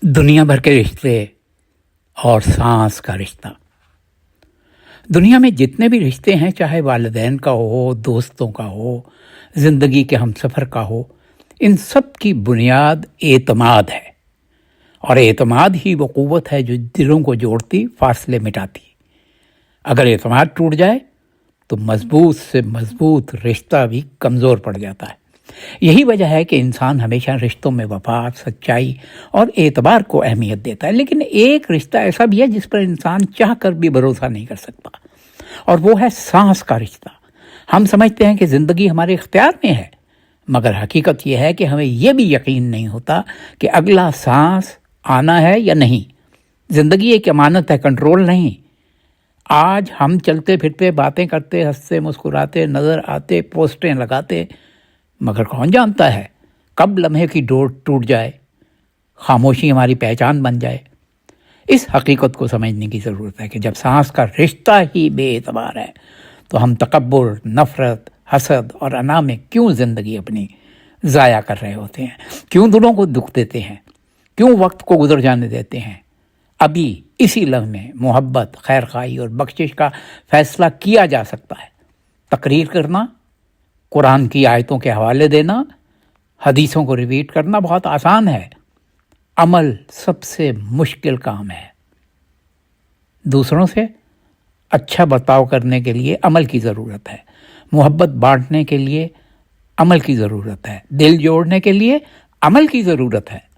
دنیا بھر کے رشتے اور سانس کا رشتہ۔ دنیا میں جتنے بھی رشتے ہیں، چاہے والدین کا ہو، دوستوں کا ہو، زندگی کے ہم سفر کا ہو، ان سب کی بنیاد اعتماد ہے، اور اعتماد ہی وہ قوت ہے جو دلوں کو جوڑتی، فاصلے مٹاتی۔ اگر اعتماد ٹوٹ جائے تو مضبوط سے مضبوط رشتہ بھی کمزور پڑ جاتا ہے۔ یہی وجہ ہے کہ انسان ہمیشہ رشتوں میں وفا، سچائی اور اعتبار کو اہمیت دیتا ہے، لیکن ایک رشتہ ایسا بھی ہے جس پر انسان چاہ کر بھی بھروسہ نہیں کر سکتا، اور وہ ہے سانس کا رشتہ۔ ہم سمجھتے ہیں کہ زندگی ہمارے اختیار میں ہے، مگر حقیقت یہ ہے کہ ہمیں یہ بھی یقین نہیں ہوتا کہ اگلا سانس آنا ہے یا نہیں۔ زندگی ایک امانت ہے، کنٹرول نہیں۔ آج ہم چلتے پھرتے، باتیں کرتے، ہنستے مسکراتے نظر آتے، پوسٹیں لگاتے، مگر کون جانتا ہے کب لمحے کی ڈور ٹوٹ جائے، خاموشی ہماری پہچان بن جائے۔ اس حقیقت کو سمجھنے کی ضرورت ہے کہ جب سانس کا رشتہ ہی بے اعتبار ہے تو ہم تکبر، نفرت، حسد اور انا میں کیوں زندگی اپنی ضائع کر رہے ہوتے ہیں؟ کیوں دلوں کو دکھ دیتے ہیں؟ کیوں وقت کو گزر جانے دیتے ہیں؟ ابھی اسی لمحے میں محبت، خیر خواہی اور بخشش کا فیصلہ کیا جا سکتا ہے۔ تقریر کرنا، قرآن کی آیتوں کے حوالے دینا، حدیثوں کو ریپیٹ کرنا بہت آسان ہے، عمل سب سے مشکل کام ہے۔ دوسروں سے اچھا برتاؤ کرنے کے لیے عمل کی ضرورت ہے، محبت بانٹنے کے لیے عمل کی ضرورت ہے، دل جوڑنے کے لیے عمل کی ضرورت ہے۔